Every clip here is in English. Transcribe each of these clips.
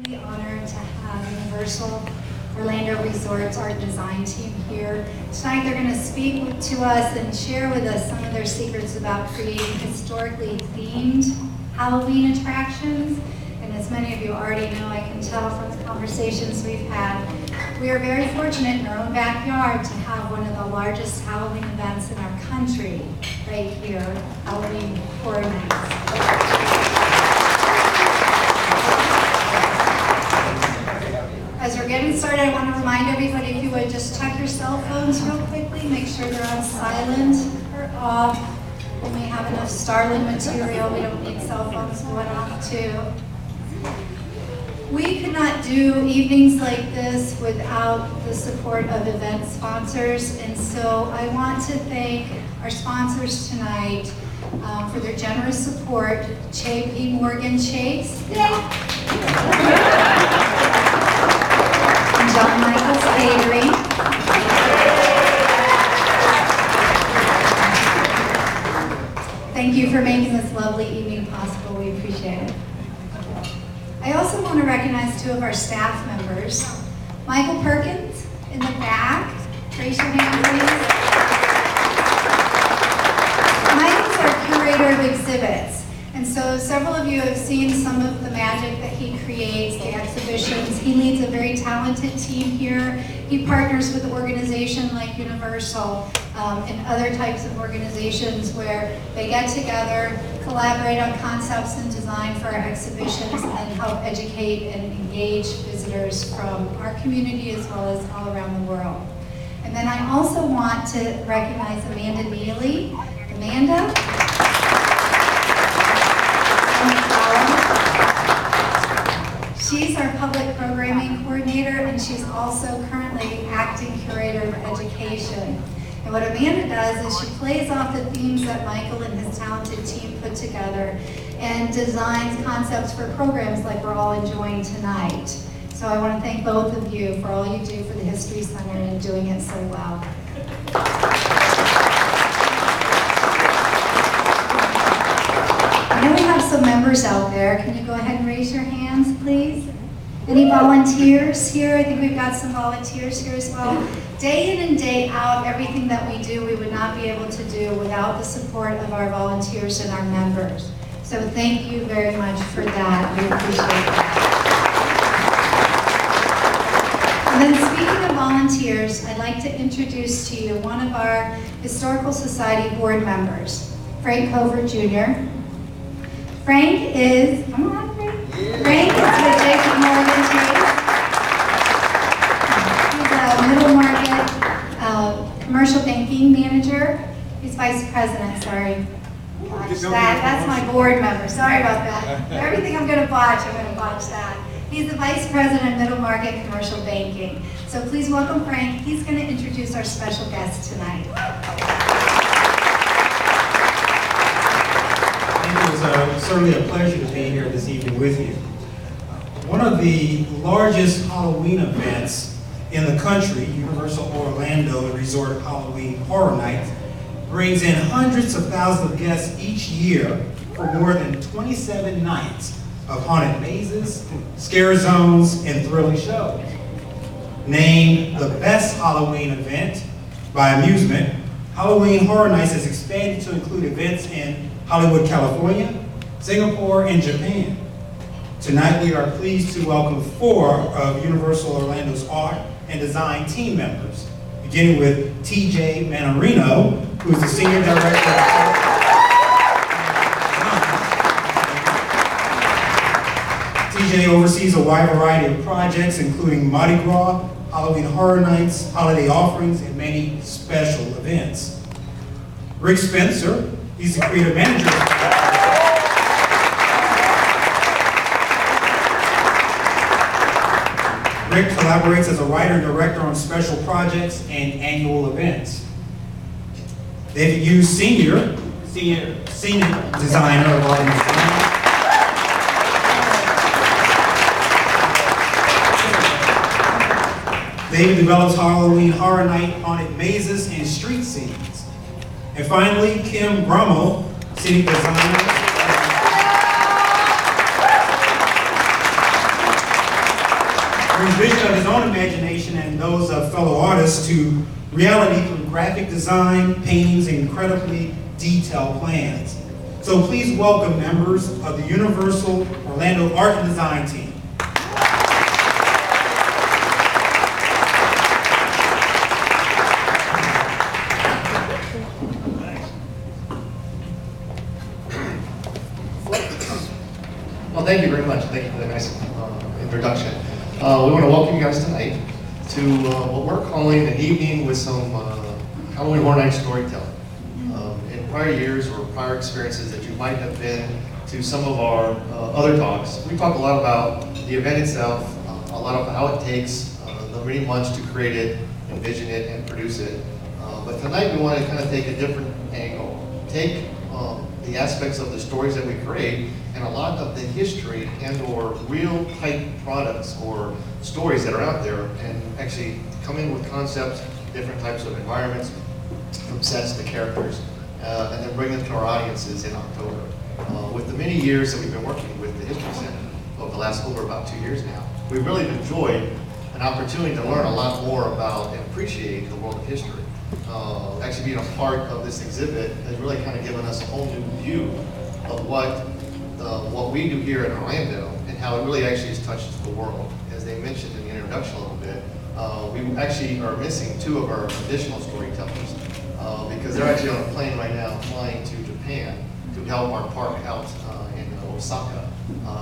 really honored to have Universal Orlando Resorts art design team here. Tonight they're going to speak to us and share with us some of their secrets about creating historically themed Halloween attractions. And as many of you already know, I can tell from the conversations we've had, we are very fortunate in our own backyard to have one of the largest Halloween events in our country right here, Halloween Horror Nights. As we're getting started, I want to remind everybody, if you would just check your cell phones real quickly, make sure they're on silent or off. We may have enough Starlink material, we don't need cell phones going off too. We could not do evenings like this without the support of event sponsors, and so I want to thank our sponsors tonight for their generous support. J.P. Morgan Chase. John Michael's Catering. Thank you for making this lovely evening possible. We appreciate it. I also want to recognize two of our staff members. Michael Perkins in the back. Raise your hand, please. Michael's our curator of exhibits. And so several of you have seen some of the magic that he creates, the exhibitions. He leads a very talented team here. He partners with organizations like Universal and other types of organizations where they get together, collaborate on concepts and design for our exhibitions, and help educate and engage visitors from our community as well as all around the world. And then I also want to recognize Amanda Neely. Amanda. She's our public programming coordinator, and she's also currently acting curator of education. And what Amanda does is she plays off the themes that Michael and his talented team put together and designs concepts for programs like we're all enjoying tonight. So I want to thank both of you for all you do for the History Center and doing it so well. I know we have some members out there. Can you go ahead and raise your hands, please? Any volunteers here? I think we've got some volunteers here as well. Day in and day out, everything that we do, we would not be able to do without the support of our volunteers and our members. So thank you very much for that. We appreciate that. And then speaking of volunteers, I'd like to introduce to you one of our Historical Society board members, Frank Covert Jr. Frank is, come on, Frank. Yeah. Frank is with J.P. Morgan Chase. He's a middle market commercial banking manager. He's vice president, sorry. That's my board member, sorry about that. Everything I'm gonna botch, I'm gonna botch that. He's the vice president, middle market commercial banking. So please welcome Frank. He's gonna introduce our special guest tonight. It was certainly a pleasure to be here this evening with you. One of the largest Halloween events in the country, Universal Orlando Resort Halloween Horror Nights, brings in hundreds of thousands of guests each year for more than 27 nights of haunted mazes, scare zones, and thrilling shows. Named the best Halloween event by Amusement, Halloween Horror Nights has expanded to include events in Hollywood, California, Singapore, and Japan. Tonight we are pleased to welcome 4 of Universal Orlando's art and design team members, beginning with TJ Manarino, who is the Senior Director of TJ oversees a wide variety of projects, including Mardi Gras, Halloween Horror Nights, holiday offerings, and many special events. Rick Spencer, he's the creative manager. Rick collaborates as a writer and director on special projects and annual events. David Hughes, senior designer of art and design. David develops Halloween Horror Night haunted mazes and street scenes. And finally, Kim Brummel, scenic designer. brings vision of his own imagination and those of fellow artists to reality through graphic design, paintings, and incredibly detailed plans. So please welcome members of the Universal Orlando Art and Design team. Well, thank you very much. Thank you for the nice introduction. We want to welcome you guys tonight to what we're calling an evening with some Halloween Horror Night storytelling. In prior years or prior experiences that you might have been to some of our other talks, we talk a lot about the event itself, a lot of how it takes the many months to create it, envision it, and produce it. But tonight we want to kind of take a different angle. Take the aspects of the stories that we create and a lot of the history and or real type products or stories that are out there and actually come in with concepts, different types of environments, from sets to characters, and then bring them to our audiences in October. With the many years that we've been working with the History Center over the last over about 2 years now, we've really enjoyed an opportunity to learn a lot more about and appreciate the world of history. Actually being a part of this exhibit has really kind of given us a whole new view of what we do here in Orlando and how it really actually has touched the world. As they mentioned in the introduction a little bit, we actually are missing 2 of our additional storytellers because they're actually on a plane right now flying to Japan to help our park out in Osaka.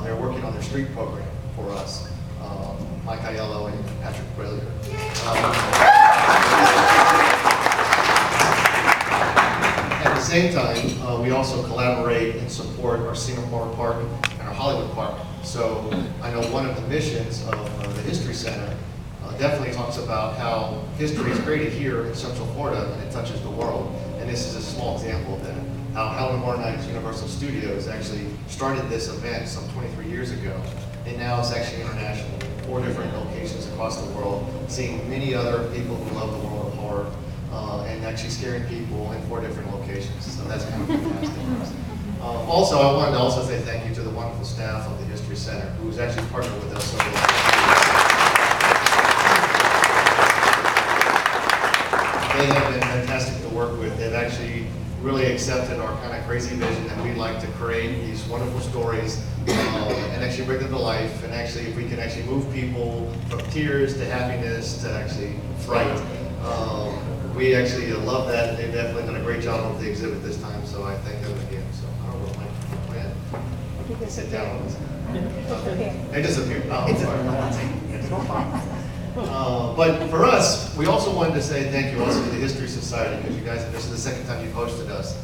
They're working on their street program for us, Mike Aiello and Patrick Brillier. At the same time, we also collaborate and support our Singapore Park and our Hollywood Park. So I know one of the missions of the History Center definitely talks about how history is created here in Central Florida and it touches the world. And this is a small example of that. How Halloween Horror Nights Universal Studios actually started this event some 23 years ago. And now it's actually international, 4 different locations across the world, seeing many other people who love the world of horror. And actually scaring people in 4 different locations. So that's kind of fantastic. Also, I wanted to also say thank you to the wonderful staff of the History Center who's actually partnered with us over the last year. They have been fantastic to work with. They've actually really accepted our kind of crazy vision that we'd like to create these wonderful stories and actually bring them to life. And actually, if we can actually move people from tears to happiness to actually fright. We actually love that, and they've definitely done a great job with the exhibit this time, so I thank them again. So I don't know what my plan. Sit down. They disappeared. Oh, sorry. But for us, we also wanted to say thank you also to the History Society, because you guys, this is the second time you've hosted us.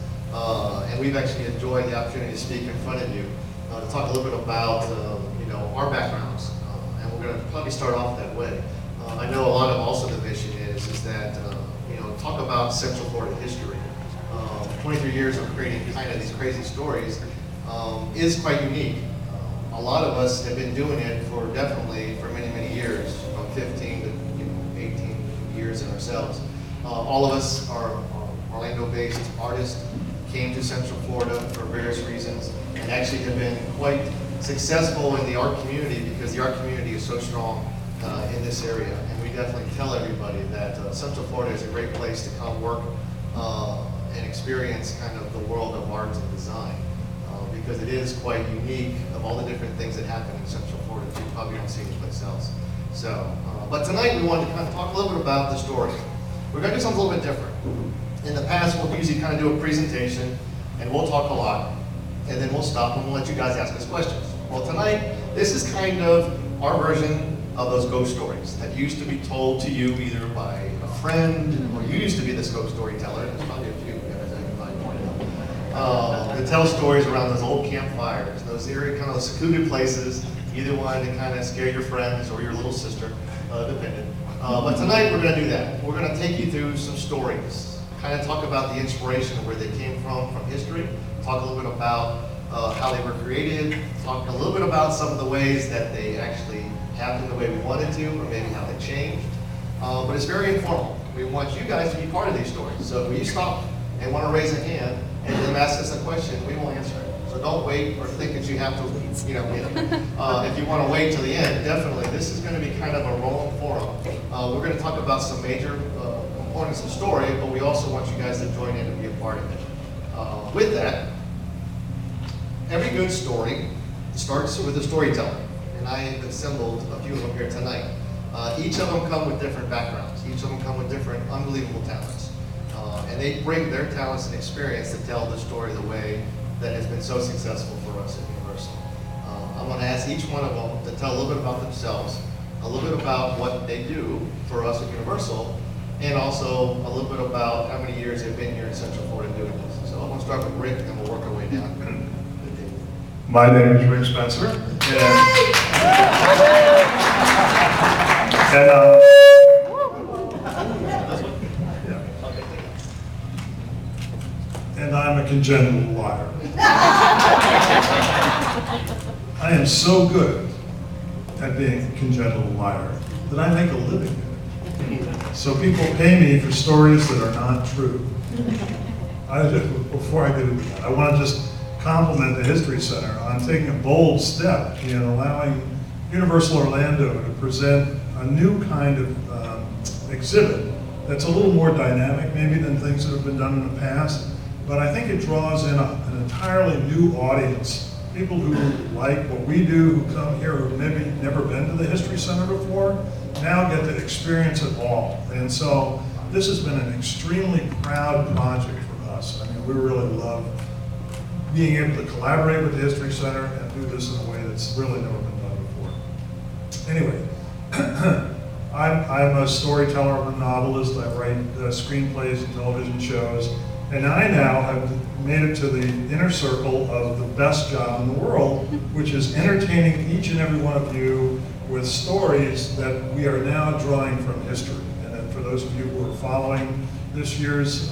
And we've actually enjoyed the opportunity to speak in front of you, to talk a little bit about our backgrounds. And we're going to probably start off that way. I know a lot of also the mission is that talk about Central Florida history. 23 years of creating kind of these crazy stories is quite unique. A lot of us have been doing it for many years, from 15 to 18 years in ourselves. All of us are Orlando-based artists, came to Central Florida for various reasons, and actually have been quite successful in the art community because the art community is so strong in this area. And we definitely tell everybody that Central Florida is a great place to come work and experience kind of the world of art and design because it is quite unique of all the different things that happen in Central Florida that you probably don't see anyplace else. So, but tonight we wanted to kind of talk a little bit about the story. We're going to do something a little bit different. In the past, we'll usually kind of do a presentation and we'll talk a lot and then we'll stop and we'll let you guys ask us questions. Well, tonight, this is kind of our version of those ghost stories that used to be told to you either by a friend or you used to be this ghost storyteller. There's probably a few guys I can probably point out. To tell stories around those old campfires, those eerie kind of secluded places, either wanting to kind of scare your friends or your little sister, depending. But tonight we're going to do that. We're going to take you through some stories, kind of talk about the inspiration of where they came from history, talk a little bit about how they were created, talk a little bit about some of the ways that they actually happened the way we wanted to, or maybe how they changed. But it's very informal. We want you guys to be part of these stories. So if you stop and want to raise a hand and then ask us a question, we will answer it. So don't wait or think that you have to If you want to wait till the end, definitely, this is going to be kind of a rolling forum. We're going to talk about some major components of story, but we also want you guys to join in and be a part of it. With that, every good story starts with a storyteller, and I have assembled a few of them here tonight. Each of them come with different backgrounds. Each of them come with different unbelievable talents. And they bring their talents and experience to tell the story the way that has been so successful for us at Universal. I'm going to ask each one of them to tell a little bit about themselves, a little bit about what they do for us at Universal, and also a little bit about how many years they've been here in Central Florida doing this. So I'm going to start with Rick, and we'll work our way down. My name is Rick Spencer, and I'm a congenital liar. I am so good at being a congenital liar that I make a living at it. So people pay me for stories that are not true. Before I get into that, I want to just compliment the History Center on taking a bold step in allowing Universal Orlando to present a new kind of exhibit that's a little more dynamic maybe than things that have been done in the past, but I think it draws in an entirely new audience. People who like what we do, who come here, who've maybe never been to the History Center before, now get to experience it all. And so this has been an extremely proud project for us. I mean, we really love being able to collaborate with the History Center and do this in a way that's really never been done before. Anyway, I'm a storyteller, I'm a novelist, I write screenplays and television shows, and I now have made it to the inner circle of the best job in the world, which is entertaining each and every one of you with stories that we are now drawing from history. And then for those of you who are following this year's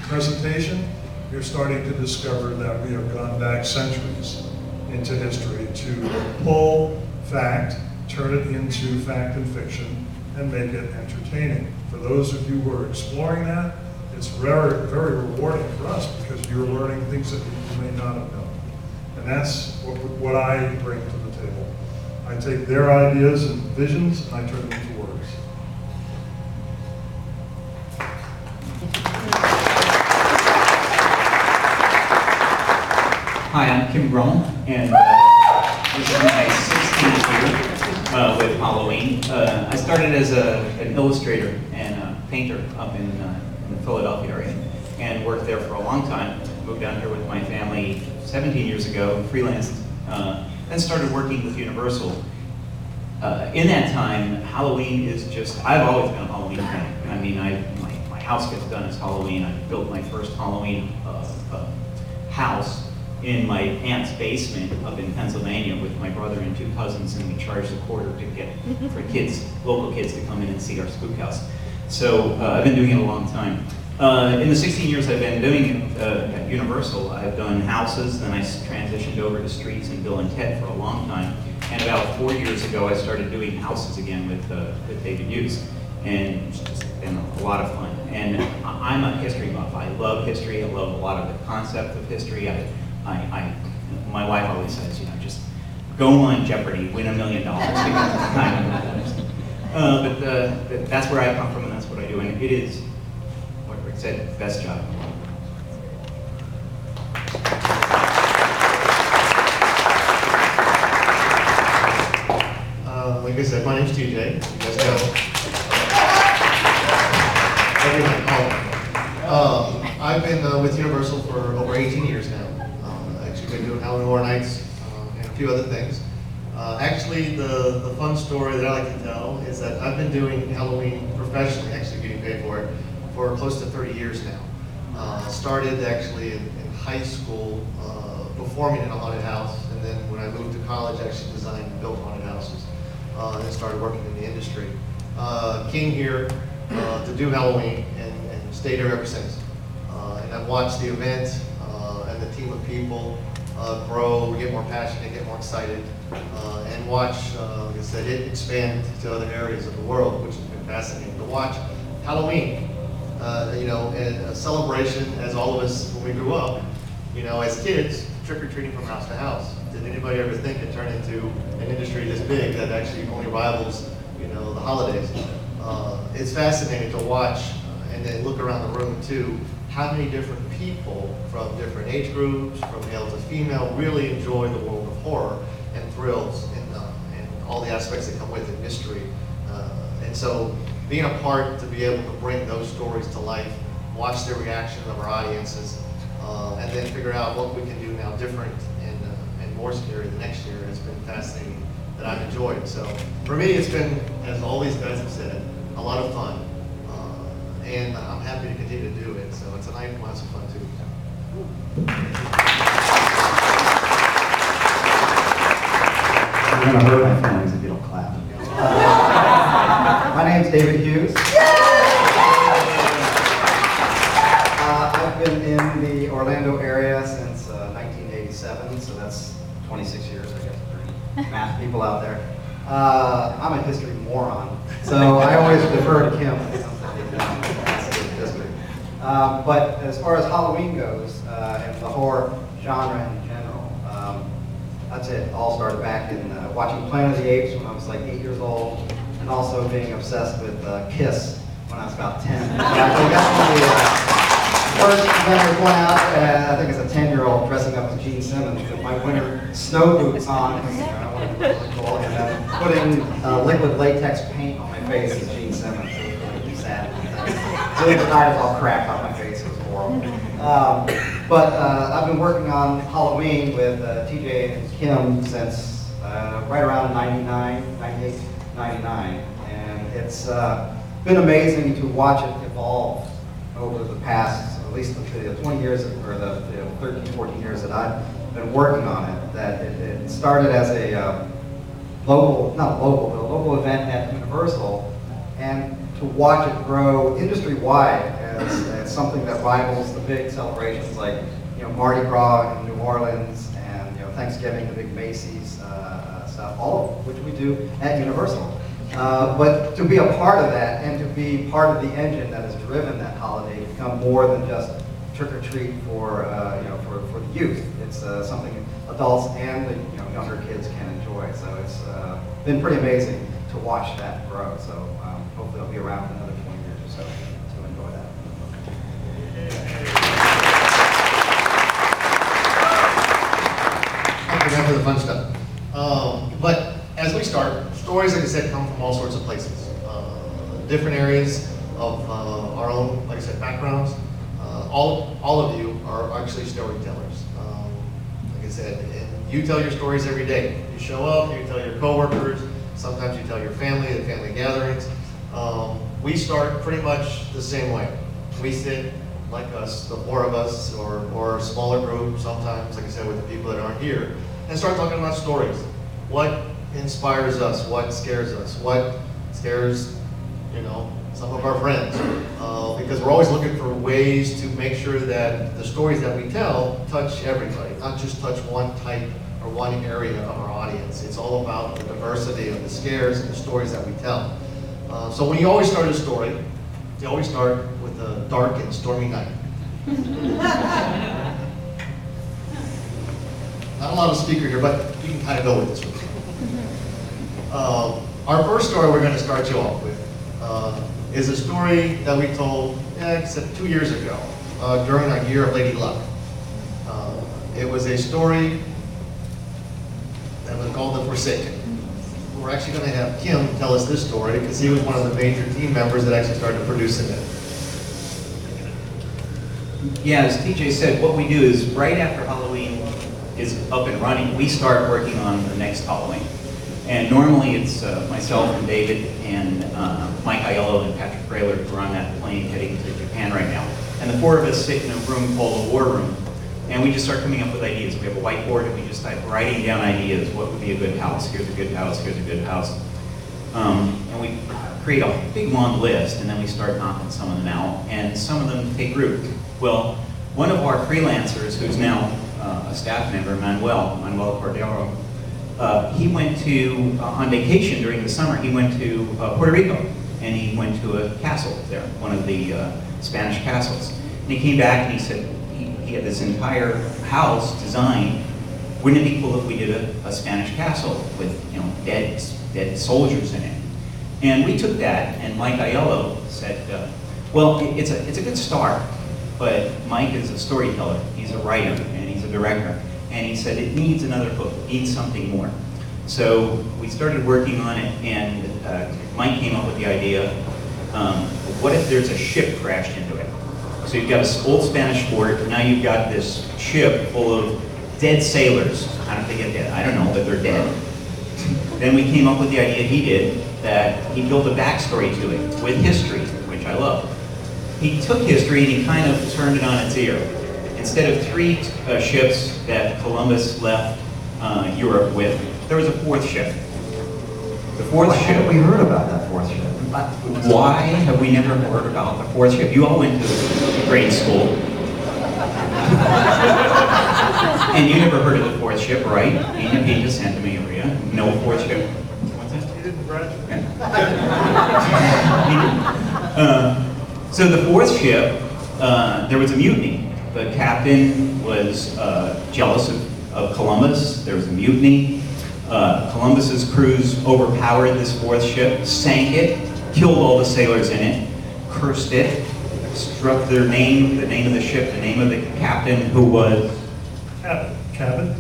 presentation, you're starting to discover that we have gone back centuries into history to pull fact, turn it into fact and fiction, and make it entertaining. For those of you who are exploring that, it's very, very rewarding for us because you're learning things that you may not have known. And that's what I bring to the table. I take their ideas and visions and I turn them into words. Hi, I'm Kim Grohl, and this is my 16th year with Halloween. I started as an illustrator and a painter up in the Philadelphia area, and worked there for a long time. Moved down here with my family 17 years ago, freelanced, then started working with Universal. In that time, Halloween is just, I've always been a Halloween fan. I mean, my house gets done as Halloween. I built my first Halloween house in my aunt's basement up in Pennsylvania with my brother and two cousins, and we charged a quarter to get for kids, local kids, to come in and see our spook house. So I've been doing it a long time. In the 16 years I've been doing it at Universal, I've done houses, then I transitioned over to streets and Bill and Ted for a long time. And about 4 years ago, I started doing houses again with David Hughes, and it's just been a lot of fun. And I'm a history buff. I love history. I love a lot of the concept of history. My wife always says, you know, just go on Jeopardy, win $1 million. But that's where I come from, and that's what I do. And it is, what Rick said, best job in the world. Like I said, my name's TJ. You guys know. I've been with Universal for over 18 years now. Actually been doing Halloween Horror Nights and a few other things. Actually, the fun story that I like to tell is that I've been doing Halloween professionally, actually getting paid for it, for close to 30 years now. Started actually in high school performing in a haunted house, and then when I moved to college, actually designed and built haunted houses, and then started working in the industry. Came here to do Halloween and stayed here ever since. And I've watched the event and the team of people grow, get more passionate, get more excited, and watch, like I said, it expand to other areas of the world, which has been fascinating to watch. Halloween, you know, and a celebration, as all of us when we grew up, you know, as kids, trick-or-treating from house to house. did anybody ever think it turned into an industry this big that actually only rivals, you know, the holidays? It's fascinating to watch and then look around the room too, how many different people from different age groups, from male to female, really enjoy the world of horror and thrills and all the aspects that come with it, mystery. And so being a part to be able to bring those stories to life, watch the reaction of our audiences, and then figure out what we can do now different and more scary the next year has been fascinating that I've enjoyed. So for me, it's been, as all these guys have said, a lot of fun. And I'm happy to continue to do it. So tonight we'll have some fun too. You're going to hurt my feelings if you don't clap. My name's David Hughes. I've been in the Orlando area since 1987, so that's 26 years, I guess, for math people out there. I'm a history moron, so I always defer to Kim when something that's history. But as far as Halloween goes, and the horror genre in general, that's it. All started back in watching Planet of the Apes when I was like 8 years old, and also being obsessed with Kiss when I was about 10. I got one of the first memory point out, I think as a 10-year-old dressing up as Gene Simmons with my winter snow boots on, because I wanted to be really cool, and then putting liquid latex paint on my face as Gene Simmons. It was really sad. So the tires all cracked on my face. It was horrible. But I've been working on Halloween with TJ and Kim since right around 99, 98, 99. And it's been amazing to watch it evolve over the past, at least the 20 years, or the 13, 14 years that I've been working on it. That it started as a local event at Universal, and to watch it grow industry-wide as something that rivals the big celebrations like, you know, Mardi Gras in New Orleans, and, you know, Thanksgiving, the big Macy's stuff, all of which we do at Universal. But to be a part of that and to be part of the engine that has driven that holiday to become more than just trick or treat for for the youth. It's something adults and the younger kids can enjoy. So it's been pretty amazing to watch that grow. So hopefully I'll be around for another 20 years or so to enjoy that. Thank you, man, for the fun stuff. But as we start, stories, like I said, come from all sorts of places. Different areas of our own, like I said, backgrounds. All of you are actually storytellers. Like I said, and you tell your stories every day. You show up, you tell your coworkers, sometimes you tell your family at family gatherings. We start pretty much the same way. We sit, like us, the four of us, or a smaller group sometimes, like I said, with the people that aren't here, and start talking about stories. What inspires us? What scares us? What scares, some of our friends? Because we're always looking for ways to make sure that the stories that we tell touch everybody, not just touch one type or one area of our audience. It's all about the diversity of the scares and the stories that we tell. So when you always start a story, you always start with a dark and stormy night. Not a lot of speaker here, but you can kind of go with this one. Our first story we're going to start you off with is a story that we told, except 2 years ago, during our Year of Lady Luck. It was a story that was called The Forsaken. We're actually going to have Kim tell us this story because he was one of the major team members that actually started producing it. Yeah, as TJ said, what we do is right after Halloween is up and running, we start working on the next Halloween. And normally it's myself and David and Mike Aiello and Patrick Frailer who are on that plane heading to Japan right now. And the four of us sit in a room called the War Room, and we just start coming up with ideas. We have a whiteboard and we just start writing down ideas. What would be a good house? Here's a good house, here's a good house. And we create a big long list, and then we start knocking some of them out, and some of them take root. Well, one of our freelancers, who's now a staff member, Manuel Cordero, he went to, on vacation during the summer, he went to Puerto Rico, and he went to a castle there, one of the Spanish castles. And he came back and he said he had this entire house designed wouldn't it be cool if we did a Spanish castle with, you know, dead soldiers in it? And we took that, and Mike Aiello said, well, it's a good start, but Mike is a storyteller, he's a writer, and he's a director. And he said, it needs another hook, it needs something more. So we started working on it, and Mike came up with the idea, what if there's a ship crashed into it? So you've got an old Spanish fort, now you've got this ship full of dead sailors. How did they get dead? I don't know, but they're dead. Then we came up with the idea he did, that he built a backstory to it with history, which I love. He took history and he kind of turned it on its ear. Instead of 3 ships that Columbus left Europe with, there was a 4th ship. The 4th Why ship. haven't we heard about that 4th ship? Why have we never heard about the 4th ship? You all went to grade school. And you never heard of the 4th ship, right? Nina Pinta, Santa Maria. No 4th ship. What's that? You didn't graduate. So the 4th ship, there was a mutiny. The captain was jealous of Columbus. There was a mutiny. Columbus's crews overpowered this 4th ship, sank it, killed all the sailors in it, cursed it, struck their name, the name of the ship, the name of the captain, who was Cabot?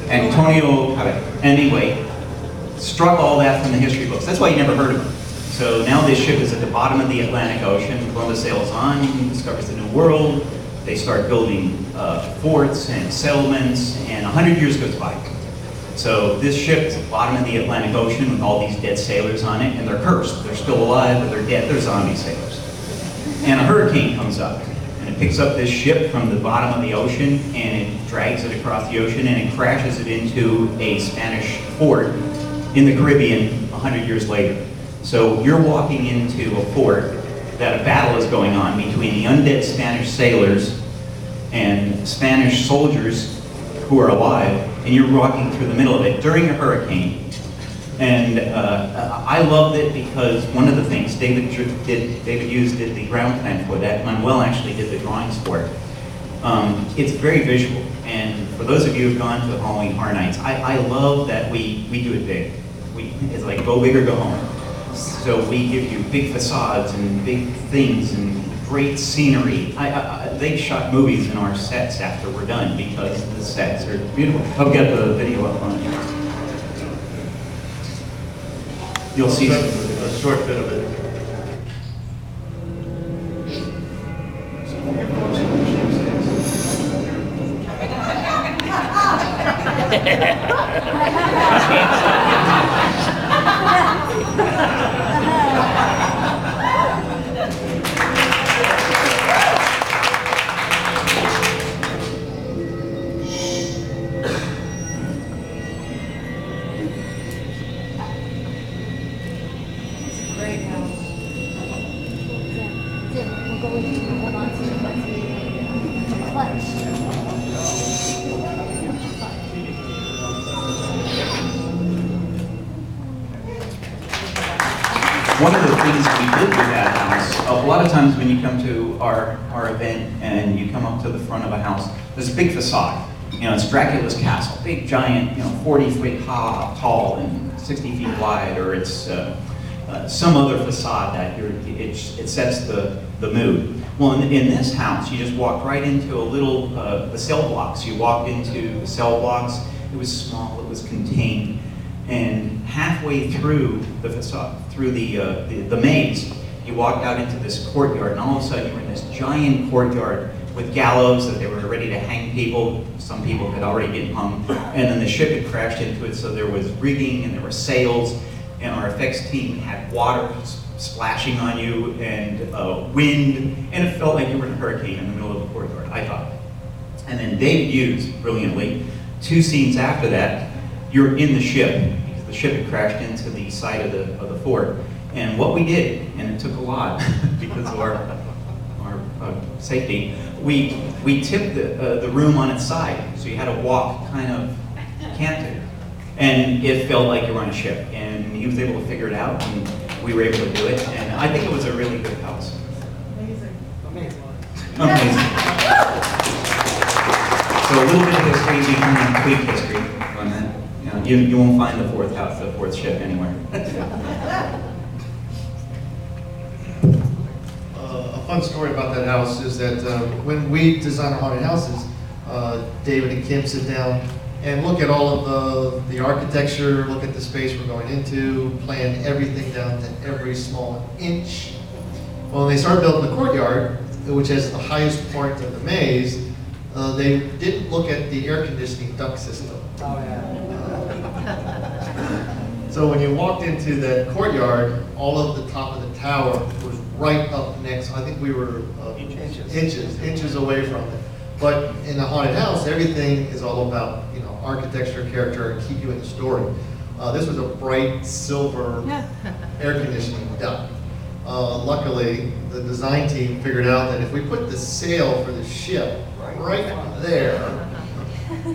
Antonio Cabot. Anyway, struck all that from the history books. That's why you never heard of it. So now this ship is at the bottom of the Atlantic Ocean. Columbus sails on, discovers the New World. They start building forts and settlements, and 100 years goes by. So this ship is at the bottom of the Atlantic Ocean with all these dead sailors on it, and they're cursed. They're still alive, but they're dead. They're zombie sailors. And a hurricane comes up, and it picks up this ship from the bottom of the ocean, and it drags it across the ocean, and it crashes it into a Spanish fort in the Caribbean 100 years later. So you're walking into a fort that a battle is going on between the undead Spanish sailors and Spanish soldiers who are alive, and you're walking through the middle of it during a hurricane. And I loved it because one of the things David Hughes did the ground plan for that. Manuel actually did the drawings for it. It's very visual, and for those of you who've gone to Halloween Horror Nights, I love that we do it big. It's like go big or go home. So we give you big facades and big things and great scenery. They shot movies in our sets after we're done because the sets are beautiful. I've got the video up on here. You'll see A short bit of it. Great house. We'll go with you. Hold on to the clutch. One of the things we did with that house, a lot of times when you come to our event and you come up to the front of a house, there's a big facade. You know, it's Dracula's castle, big giant, 40 feet tall and 60 feet wide, or it's some other facade that it sets the mood. Well, in this house, you just walk right into a little, the cell blocks. You walked into the cell blocks. It was small, it was contained. And halfway through the facade, through the maze, you walked out into this courtyard, and all of a sudden you were in this giant courtyard with gallows that they were ready to hang people. Some people had already been hung, and then the ship had crashed into it, so there was rigging and there were sails, and our effects team had water splashing on you and wind, and it felt like you were in a hurricane in the middle of the courtyard, I thought. And then David Hughes, brilliantly, 2 scenes after that, you're in the ship, because the ship had crashed into the side of the fort. And what we did, and it took a lot because of our safety, we tipped the room on its side, so you had to walk kind of canted. And it felt like you were on a ship, and he was able to figure it out, and we were able to do it, and I think it was a really good house. Amazing. Amazing. So a little bit of history, we can tweak history on that. You won't find the fourth house, the fourth ship anywhere. A fun story about that house is that when we design our haunted houses, David and Kim sit down and look at all of the architecture, look at the space we're going into, plan everything down to every small inch. Well, when they started building the courtyard, which is the highest part of the maze, they didn't look at the air conditioning duct system. Oh, yeah. So when you walked into that courtyard, all of the top of the tower was right up next. I think we were inches away from it. But in a haunted house, everything is all about architecture, character, and keep you in the story. This was a bright silver air conditioning duct. Luckily, the design team figured out that if we put the sail for the ship right there,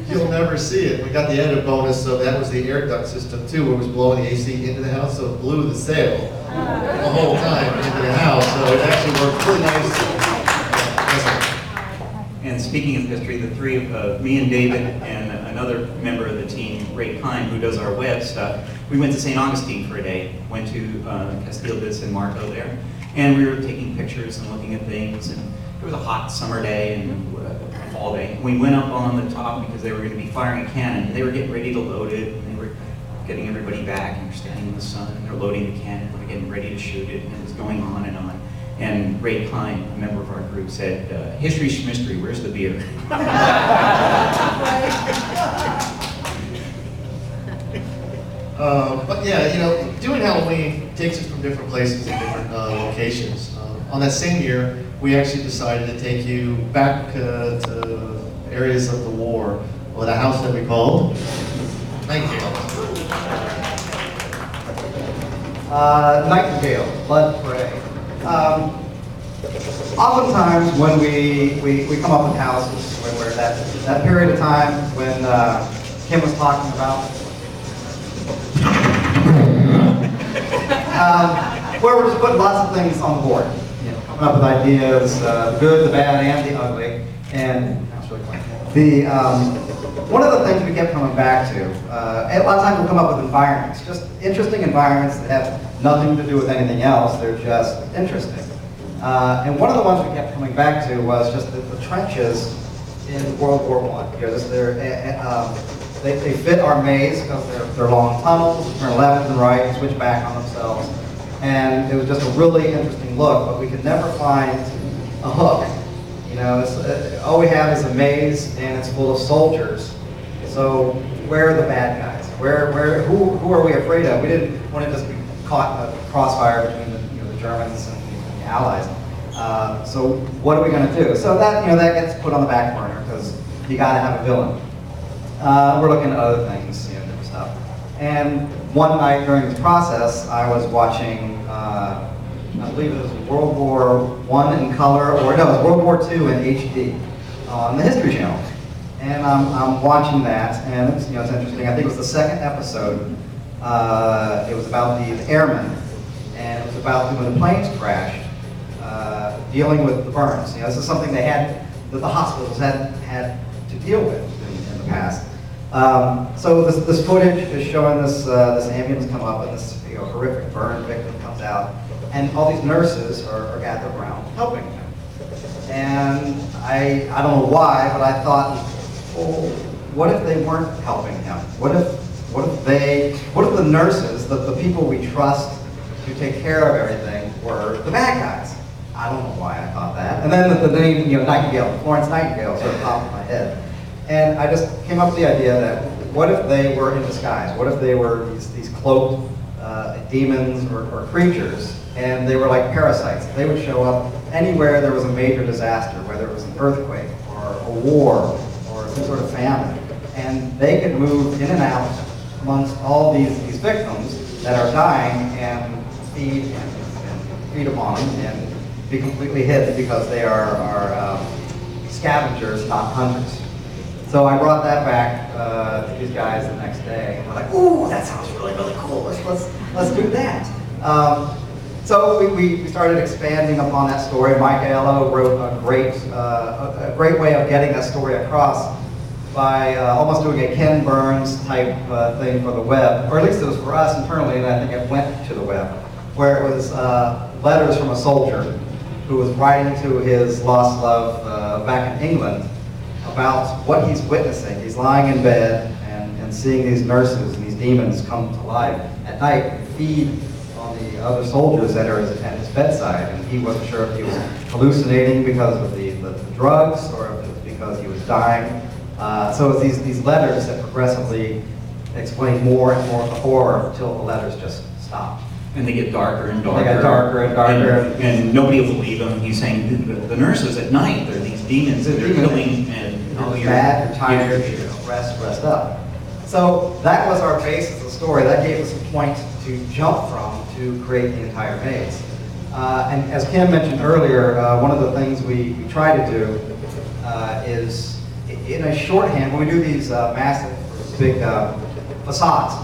you'll never see it. We got the added bonus, so that was the air duct system too, where it was blowing the AC into the house, so it blew the sail the whole time into the house. So it actually worked really nice. And speaking of history, the three of me and David and another member of the team, Ray Kine, who does our web stuff, we went to St. Augustine for a day. Went to Castillo de San Marco there, and we were taking pictures and looking at things. And it was a hot summer day and fall day. We went up on the top because they were going to be firing a cannon. They were getting ready to load it, and they were getting everybody back. And we're standing in the sun, and they're loading the cannon. We're getting ready to shoot it, and it was going on and on. And Ray Kine, a member of our group, said, "History schmistery, where's the beer?" But yeah, doing Halloween takes us from different places and different locations. On that same year, we actually decided to take you back to areas of the war with a house that we called Nightingale. Nightingale, Blood Parade. Oftentimes when we come up with houses, when we're that period of time when Kim was talking about, where we're just putting lots of things on the board, coming up with ideas, the good, the bad, and the ugly. And that's really fun. One of the things we kept coming back to, a lot of times we'll come up with environments, just interesting environments that have nothing to do with anything else, they're just interesting. And one of the ones we kept coming back to was just the trenches in World War I. They fit our maze because they're long tunnels, turn left and right, and switch back on themselves. And it was just a really interesting look, but we could never find a hook. All we have is a maze, and it's full of soldiers. So where are the bad guys? Who are we afraid of? We didn't want to just be caught in a crossfire between the Germans and the Allies. So what are we going to do? So that gets put on the back burner because you got to have a villain. We're looking at other things, different stuff. And one night during this process, I was watching, I believe it was World War I in color, or no, it was World War II in HD on the History Channel. And I'm watching that, and it's interesting. I think it was the second episode. It was about the airmen, and it was about when the planes crashed, dealing with the burns. This is something that the hospitals had to deal with in the past. So this footage is showing this ambulance come up, and this horrific burn victim comes out, and all these nurses are gathered around helping him. And I don't know why, but I thought, well, what if they weren't helping him? What if the nurses, the people we trust to take care of everything, were the bad guys? I don't know why I thought that. And then the name, Nightingale, Florence Nightingale, sort of popped in my head. And I just came up with the idea that what if they were in disguise? What if they were these cloaked demons or creatures, and they were like parasites? They would show up anywhere there was a major disaster, whether it was an earthquake or a war or some sort of famine, and they could move in and out amongst all these victims that are dying and feed upon them and be completely hidden because they are scavengers, not hunters. So I brought that back to these guys the next day, and we're like, "Ooh, that sounds really, really cool. Let's do that." So we started expanding upon that story. Mike Aiello wrote a great way of getting that story across. by almost doing a Ken Burns type thing for the web, or at least it was for us internally, and I think it went to the web, where it was letters from a soldier who was writing to his lost love back in England about what he's witnessing. He's lying in bed and seeing these nurses and these demons come to life at night and feed on the other soldiers that are at his bedside, and he wasn't sure if he was hallucinating because of the drugs or if it was because he was dying. So it's these letters that progressively explain more and more of the horror until the letters just stop. And they get darker and darker. They get darker and darker. And nobody will believe him. He's saying the nurses at night, they're these demons that are killing, and You're bad, you're tired, rest up. So that was our basis of the story. That gave us a point to jump from to create the entire maze. And as Kim mentioned earlier, one of the things we try to do is, in a shorthand, when we do these massive, big facades,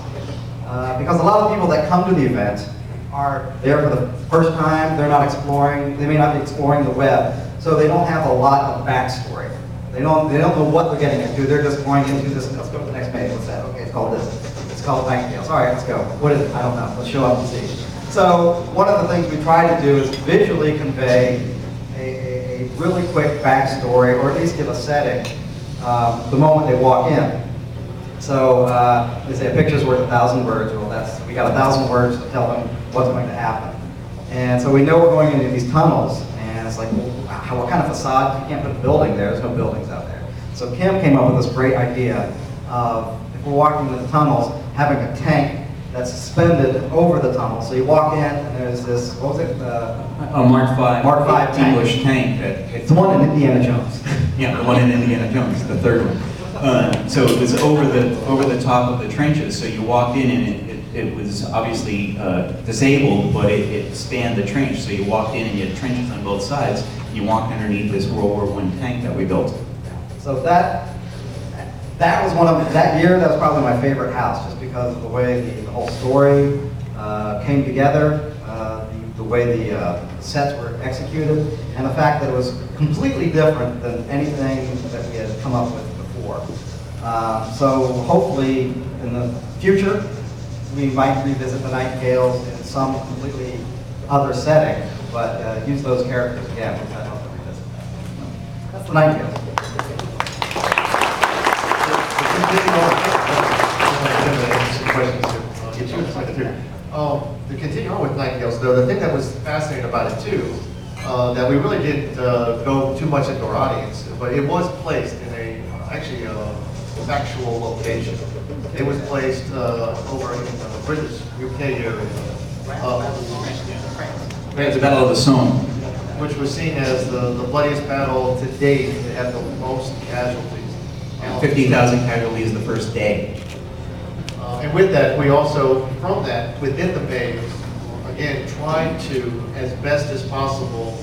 because a lot of people that come to the event are there for the first time, they're not exploring, they may not be exploring the web, so they don't have a lot of backstory. They don't know what they're getting into, they're just going into this, let's go to the next page, what's that? Okay, it's called this. It's called Nightingales. All right, let's go. What is it? I don't know. Let's show up and see. So one of the things we try to do is visually convey a really quick backstory, or at least give a setting the moment they walk in. So they say a picture's worth 1,000 words. Well, we got 1,000 words to tell them what's going to happen. And so we know we're going into these tunnels, and it's like, well, what kind of facade? You can't put a building there. There's no buildings out there. So Kim came up with this great idea of, if we're walking into the tunnels, having a tank that's suspended over the tunnel. So you walk in, and there's this, what was it? A Mark 5 tank. English tank. It's the one in Indiana Jones. Yeah, the one in Indiana Jones, the third one. So it was over the top of the trenches. So you walked in, and it was obviously disabled, but it spanned the trench. So you walked in, and you had trenches on both sides. You walked underneath this World War I tank that we built. So that was that year, that was probably my favorite house, just because of the way the whole story came together, the way the sets were executed, and the fact that it was completely different than anything that we had come up with before. So hopefully in the future, we might revisit the Nightingales in some completely other setting, but use those characters again, which I'd love to revisit that. That's the Nightingales. To continue on with Nightingales, though, the thing that was fascinating about it too, that we really didn't go too much into our audience, but it was placed in actually a factual location. It was placed over in the British UK area. The Battle of the Somme. Which was seen as the bloodiest battle to date. It had the most casualties. 50,000 casualties the first day. And with that, we also, from that, within the maze, again, tried to, as best as possible,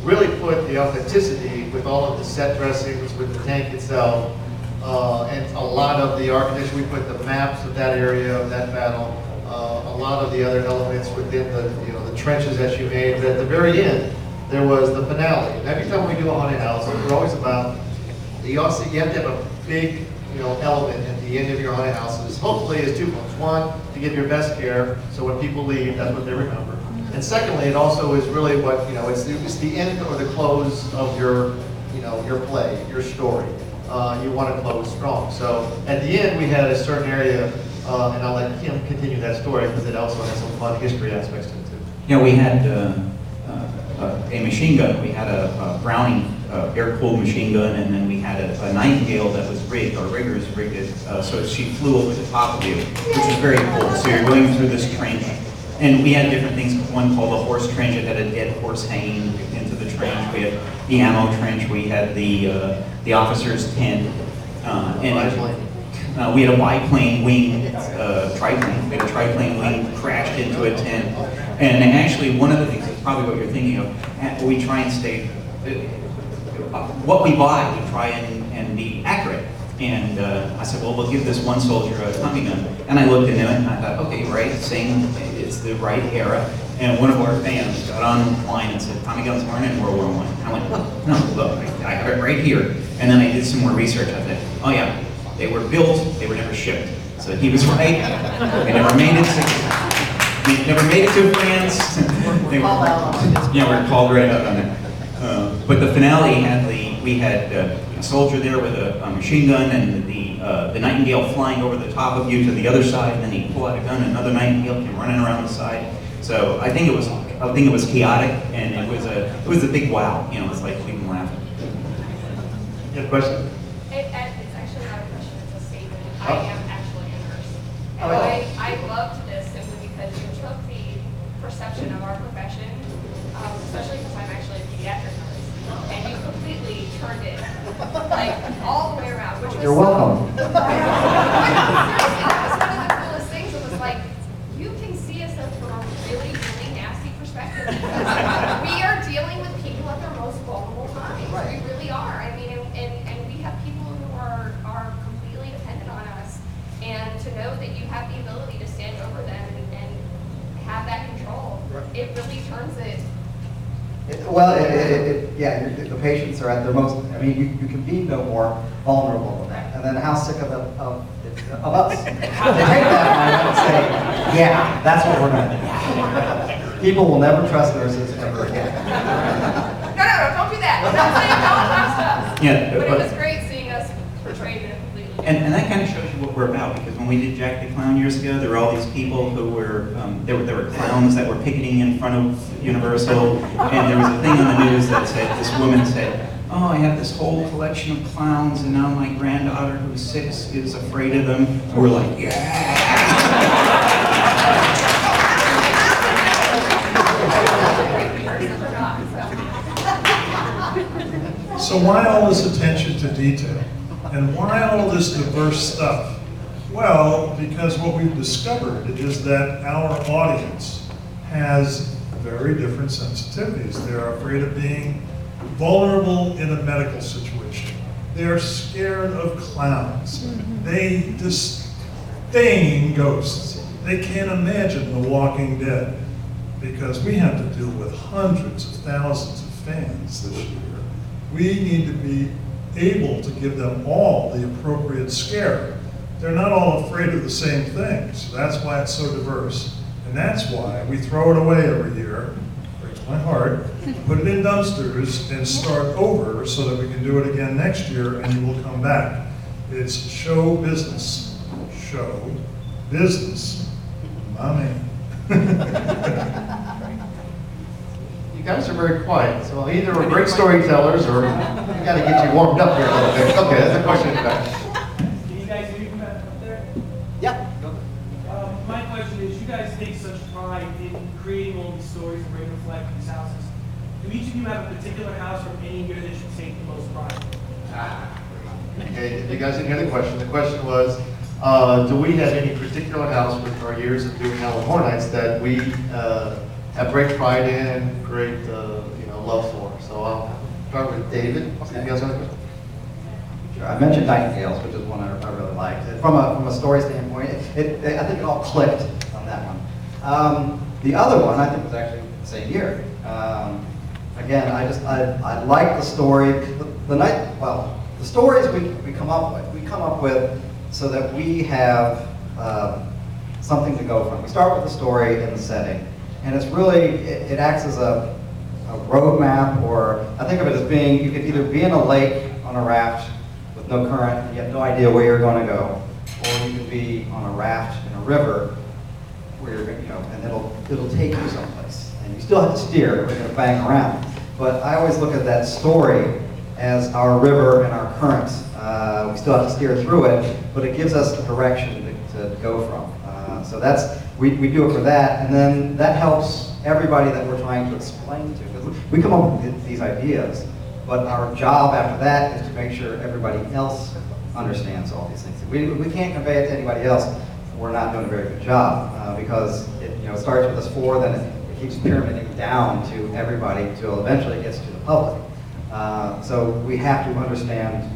really put the authenticity with all of the set dressings, with the tank itself, and a lot of the architecture. We put the maps of that area, of that battle, a lot of the other elements within the trenches that you made. But at the very end, there was the finale. And every time we do a haunted house, we're always about, you have to have a big element at the end of your haunted houses. Hopefully it's 2 points. One, to give your best care, so when people leave, that's what they remember. And secondly, it also is really what, it's the end or the close of your play, your story. You want to close strong. So at the end, we had a certain area, and I'll let Kim continue that story because it also has some fun history aspects to it too. Yeah, we had a machine gun. We had a Browning air-cooled machine gun, and then we had a Nightingale that was rigged. Our riggers rigged it so she flew over the top of you, which was very cool. So you're going through this trench, and we had different things. One called the horse trench. It had a dead horse hanging into the trench. We had the ammo trench. We had the officer's tent, and we had a biplane wing triplane. We had a triplane wing crashed into a tent. And actually, one of the things, is probably what you're thinking of, we try and stay, what we buy, we try and be accurate. And I said, well, we'll give this one soldier a Tommy gun. And I looked into it, and I thought, okay, right, it's the right era. And one of our fans got online and said, Tommy guns weren't in World War I. And I went, no, look, I have it right here. And then I did some more research. I said, oh yeah, They were built, they were never shipped. So he was right. They never made it to France. They were called right out on it. But the finale had we had a soldier there with a machine gun, and the nightingale flying over the top of you to the other side, and then he'd pull out a gun, and another nightingale came running around the side. So I think it was chaotic, and it was a big wow. You know, it's like leaving laughing. You have a question? It's actually not a question, it's a statement. I am actually a nurse. And Oh. I loved this simply because you took the perception of our profession, especially because I'm actually a pediatric nurse, and you completely turned it like all the way around, which was You're welcome. Seriously, that was one of the coolest things. It was like, you can see us from a really, really nasty perspective. We are dealing with people at their most vulnerable times. We really are. I mean, and we have people who are completely dependent on us. And to know that you have the ability to stand over them and have that control, it really turns it. Yeah, the patients are at their most, I mean, you can be no more vulnerable than that. And then how sick of us. They take that and say, yeah, that's what we're going to do. People will never trust nurses ever again. No, don't do that. I'm not saying don't trust us. Yeah, But it was great seeing us portrayed in a completely different And that kind of shows you what we're about, because when we did Jack the Clown years ago, there were all these people who were, there were clowns that were picketing in front of Universal, and there was a thing on the news that said, this woman said, oh, I have this whole collection of clowns, and now my granddaughter, who's 6, is afraid of them. And we're like, yeah! So why all this attention to detail? And why all this diverse stuff? Well, because what we've discovered is that our audience has very different sensitivities. They're afraid of being vulnerable in a medical situation. They're scared of clowns. They disdain ghosts. They can't imagine The Walking Dead, because we have to deal with hundreds of thousands of fans this year. We need to be able to give them all the appropriate scare. They're not all afraid of the same things. That's why it's so diverse. And that's why we throw it away every year, breaks my heart, put it in dumpsters and start over so that we can do it again next year and you will come back. It's show business. Show business. Mommy. You guys are very quiet, so either we're great storytellers or we gotta get you warmed up here a little bit. Okay, that's a question back. Can you guys hear me from up there? Yeah. My question is, you guys take such pride in creating all these stories and bringing to life these houses. Do each of you have a particular house from any year that you take the most pride? Okay, if you guys didn't hear the question. The question was, do we have any particular house with our years of doing Halloween Horror Nights that we have great pride in and great love for? So I'll start with David. See if you guys have a question. Sure. I mentioned Nightingales, which is one I really liked. From a story standpoint, I think it all clicked on that one. The other one, I think, was actually the same year. Again, I like the story. The stories we come up with so that we have something to go from. We start with the story and the setting, and it's really it acts as a roadmap, or I think of it as being, you could either be in a lake on a raft with no current and you have no idea where you're going to go, or you could be on a raft in a river where you're and it'll take you someplace, and you still have to steer. We're going to bang around, but I always look at that story as our river and our current. We still have to steer through it, but it gives us a direction to go from. So we do it for that, and then that helps everybody that we're trying to explain to. Because we come up with these ideas, but our job after that is to make sure everybody else understands all these things. We can't convey it to anybody else. We're not doing a very good job because it starts with us four, then it keeps pyramiding down to everybody until eventually it gets to the public. So we have to understand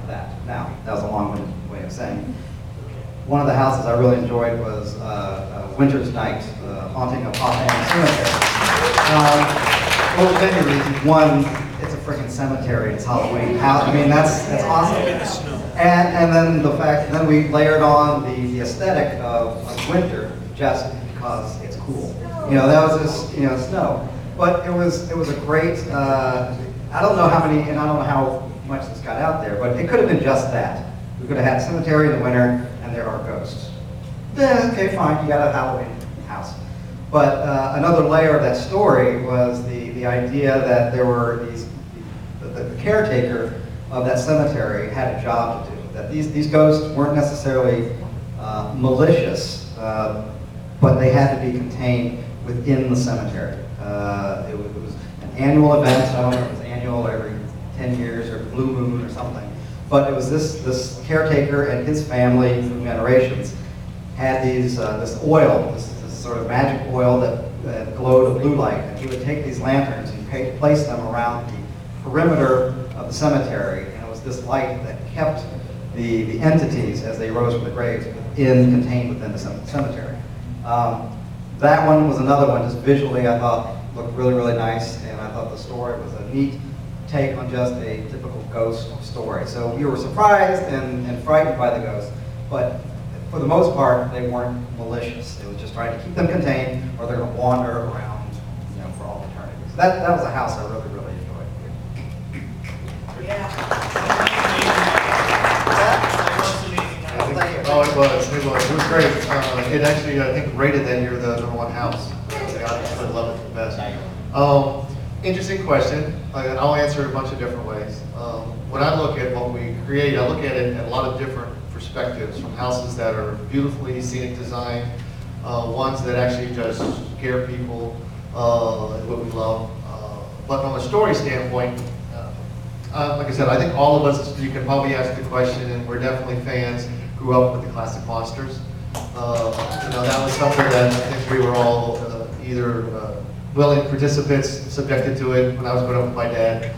that. Now, that was a long-winded way of saying. One of the houses I really enjoyed was Winter's Night, Haunting of Hawthorne Cemetery. For many reasons. One, it's a freaking cemetery, it's Halloween. I mean, that's awesome. And then the fact, then we layered on the aesthetic of winter just because it's cool. You know, that was just, you know, snow. But it was a great, I don't know how many, and I don't know how much this got out there, but it could have been just that. We could have had cemetery in the winter, and there are ghosts. Yeah, okay, fine, you got a Halloween house. But another layer of that story was the idea that there were the caretaker of that cemetery had a job to do. That these ghosts weren't necessarily malicious, but they had to be contained within the cemetery. It was an annual event. I don't know if it was annual every 10 years or blue moon or something. But it was this caretaker and his family for generations had this oil, this sort of magic oil that glowed a blue light. And he would take these lanterns and place them around the perimeter of the cemetery. And it was this light that kept the entities as they rose from the graves contained within the cemetery. That one was another one, just visually I thought looked really, really nice, and I thought the story was a neat take on just a typical ghost story. So you were surprised and frightened by the ghosts, but for the most part, they weren't malicious. It was just trying to keep them contained, or they're going to wander around, you know, for all eternity. So that was a house I really, really enjoyed. Oh, it was great. It actually, I think, rated that year the #1 house. The audience would love it the best. Interesting question. I'll answer it a bunch of different ways. When I look at what we create, I look at it at a lot of different perspectives, from houses that are beautifully scenic design, ones that actually just scare people, what we love. But from a story standpoint, like I said, I think all of us, you can probably ask the question, and we're definitely fans, grew up with the classic monsters. That was something that I think we were all either willing participants, subjected to it. When I was growing up with my dad,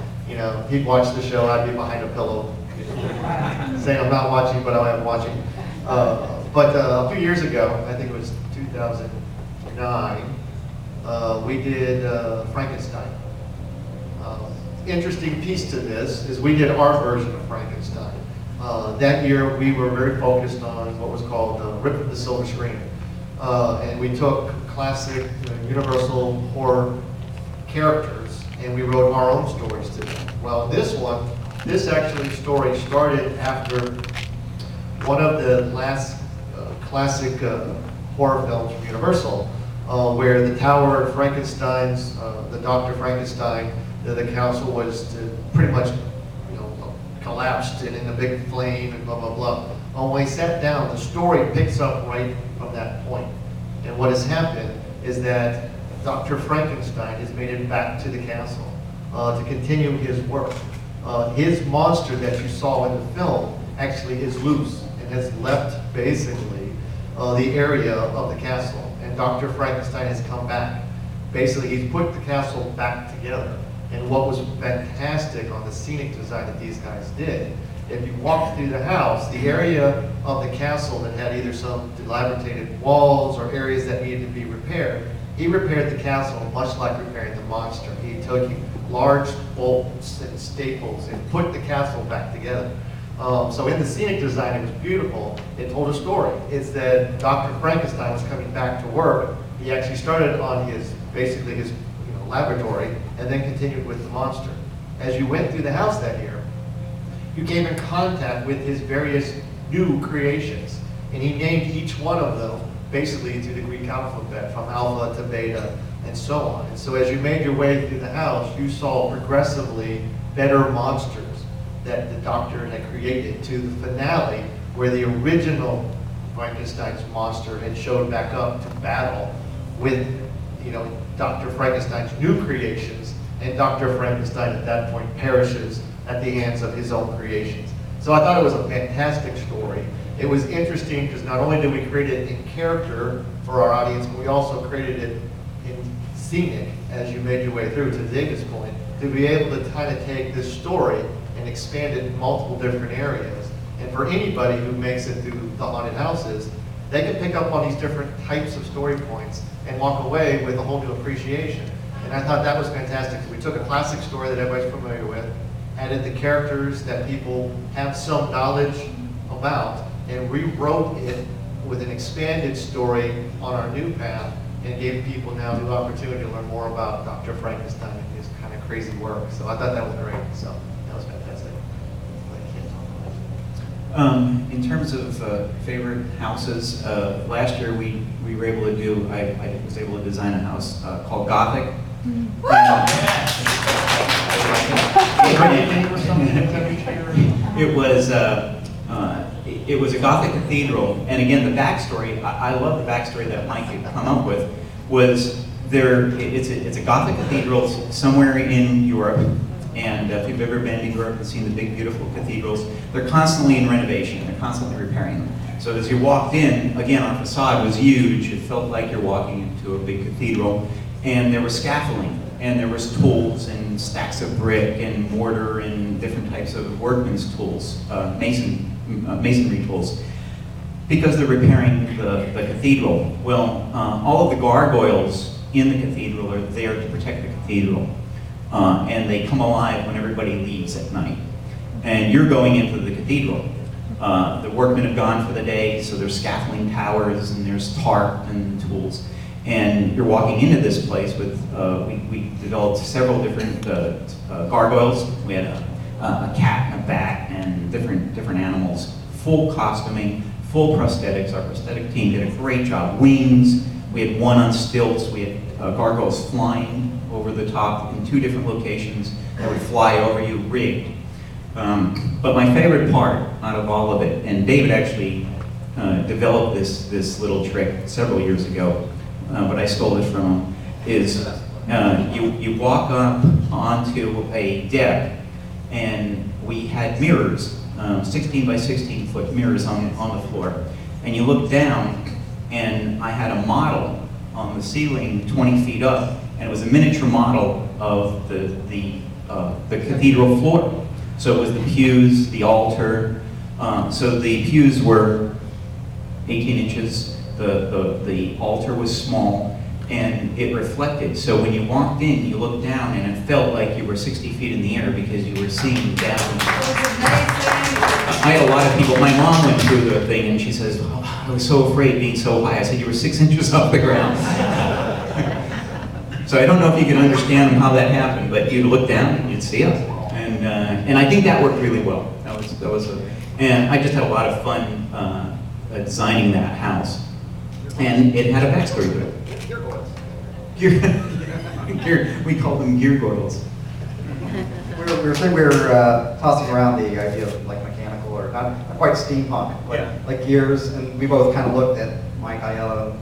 he'd watch the show, I'd be behind a pillow, saying I'm not watching, but I am watching. But a few years ago, I think it was 2009, we did Frankenstein. Interesting piece to this is we did our version of Frankenstein. That year we were very focused on what was called Rip of the Silver Screen. And we took classic Universal horror characters and we wrote our own stories to them. Well, this actually story started after one of the last classic horror films from Universal, where the Tower of Frankenstein's, the Dr. Frankenstein, the council was pretty much collapsed and in a big flame and blah, blah, blah. When we sat down, the story picks up right from that point. And what has happened is that Dr. Frankenstein has made it back to the castle to continue his work. His monster that you saw in the film actually is loose and has left basically the area of the castle. And Dr. Frankenstein has come back. Basically, he's put the castle back together. And what was fantastic on the scenic design that these guys did, if you walked through the house, the area of the castle that had either some dilapidated walls or areas that needed to be repaired, he repaired the castle much like repairing the monster. He took large bolts and staples and put the castle back together. So in the scenic design, it was beautiful. It told a story. It's that Dr. Frankenstein was coming back to work. He actually started on his laboratory and then continued with the monster. As you went through the house that year, you came in contact with his various new creations, and he named each one of them basically to the Greek alphabet, from alpha to beta and so on. And so as you made your way through the house, you saw progressively better monsters that the doctor had created, to the finale where the original Frankenstein's monster had showed back up to battle with Dr. Frankenstein's new creations, and Dr. Frankenstein at that point perishes at the hands of his own creations. So I thought it was a fantastic story. It was interesting because not only did we create it in character for our audience, but we also created it in scenic as you made your way through, to David's point, to be able to kind of take this story and expand it in multiple different areas. And for anybody who makes it through the haunted houses, they can pick up on these different types of story points and walk away with a whole new appreciation. And I thought that was fantastic. We took a classic story that everybody's familiar with, added the characters that people have some knowledge about, and rewrote it with an expanded story on our new path, and gave people now new opportunity to learn more about Dr. Frankenstein and his kind of crazy work. So I thought that was great. So that was fantastic. In terms of favorite houses, last year we were able to do, I was able to design a house called Gothic. It was a Gothic cathedral, and again, the backstory, I love the backstory that Mike had come up with, was it's a Gothic cathedral somewhere in Europe, and if you've ever been to Europe and seen the big, beautiful cathedrals, they're constantly in renovation, they're constantly repairing them. So as you walked in, again, our facade was huge, it felt like you're walking into a big cathedral, and there was scaffolding, and there was tools and stacks of brick and mortar and different types of workman's tools, masonry tools, because they're repairing the cathedral. Well, all of the gargoyles in the cathedral are there to protect the cathedral, and they come alive when everybody leaves at night. And you're going into the cathedral. The workmen have gone for the day, so there's scaffolding towers and there's tarp and tools. And you're walking into this place with, we developed several different gargoyles. We had a cat and a bat and different animals, full costuming, full prosthetics. Our prosthetic team did a great job. Wings, we had one on stilts. We had gargoyles flying over the top in 2 different locations that would fly over you, rigged. But my favorite part out of all of it, and David actually developed this little trick several years ago, but I stole it from him, is you walk up onto a deck, and we had mirrors, 16 by 16 foot mirrors on the floor, and you look down, and I had a model on the ceiling 20 feet up, and it was a miniature model of the cathedral floor. So it was the pews, the altar. So the pews were 18 inches. The altar was small, and it reflected. So when you walked in, you looked down, and it felt like you were 60 feet in the air because you were seeing down. I had a lot of people. My mom went through the thing, and she says, "Oh, I was so afraid being so high." I said, "You were 6 inches off the ground." So I don't know if you can understand how that happened, but you'd look down and you'd see us. And I think that worked really well. And I just had a lot of fun designing that house. And it had a backstory to it. We call them gear goils. We were tossing around the idea of like mechanical or not quite steampunk, but like gears, and we both kind of looked at Mike Aiello.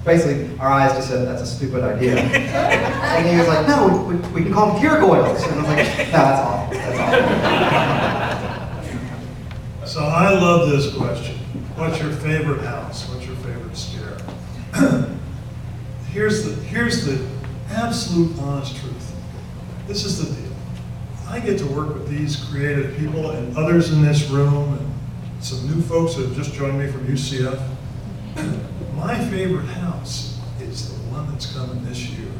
Basically, our eyes just said, "That's a stupid idea." And he was like, "No, we can call them gear goils." And I was like, "No, that's awful. That's awful." So I love this question. What's your favorite house? What's your favorite scare? Here's the absolute honest truth. This is the deal. I get to work with these creative people and others in this room, and some new folks that have just joined me from UCF. My favorite house is the one that's coming this year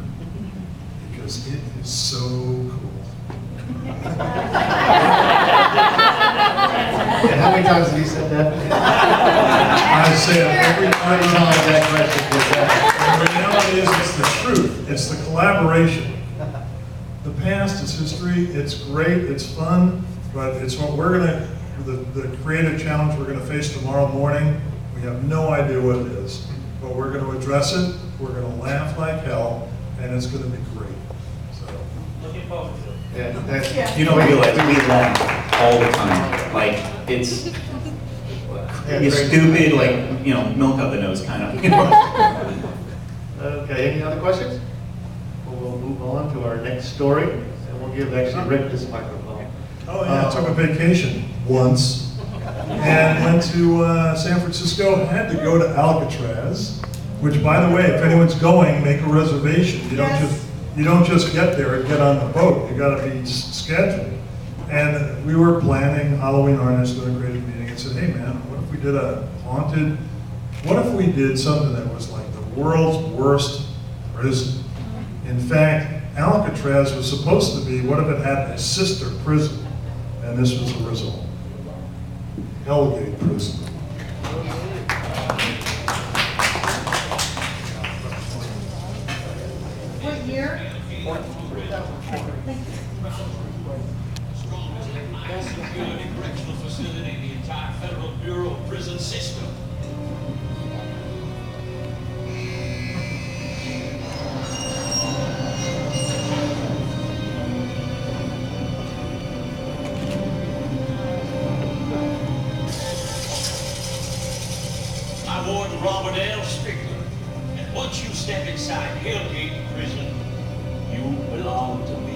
because it is so cool. And how many times have you said that? I say it every time. That question was that. The reality is, it's the truth. It's the collaboration. The past is history. It's great. It's fun. But it's what we're going to, the creative challenge we're going to face tomorrow morning. We have no idea what it is. But we're going to address it. We're going to laugh like hell. And it's going to be great. So. Looking forward to it. Yeah, You don't realize we laugh all the time. Like, it's stupid, like, milk out the nose kind of. Okay, any other questions? Well, we'll move on to our next story, and we'll give actually Rick this microphone. Oh yeah, I took a vacation once and went to San Francisco. Had to go to Alcatraz, which, by the way, if anyone's going, make a reservation. You don't just get there and get on the boat. You got to be scheduled. And we were planning Halloween Horror Nights, doing a creative meeting, and said, "Hey man, what if we did a haunted? What if we did something that was like the world's worst prison? In fact, Alcatraz was supposed to be, what if it had a sister prison? And this was the result. Hellgate Prison. What year? Best security correctional facility in the entire Federal Bureau of Prison system. I'm Warden Robert L. Strickler, and once you step inside Hellgate Prison, you belong to me.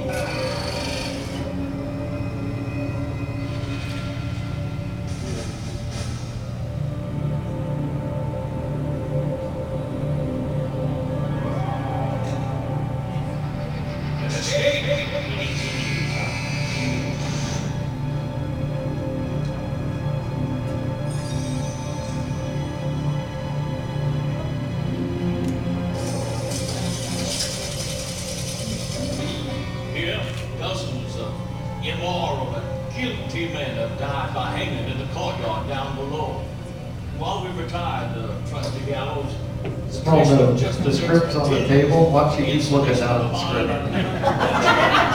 Here, dozens of immoral and guilty men have died by hanging in the courtyard down below. While we retired the trusty gallows, Small note, the script's on the table, watch you keep looking down at the script.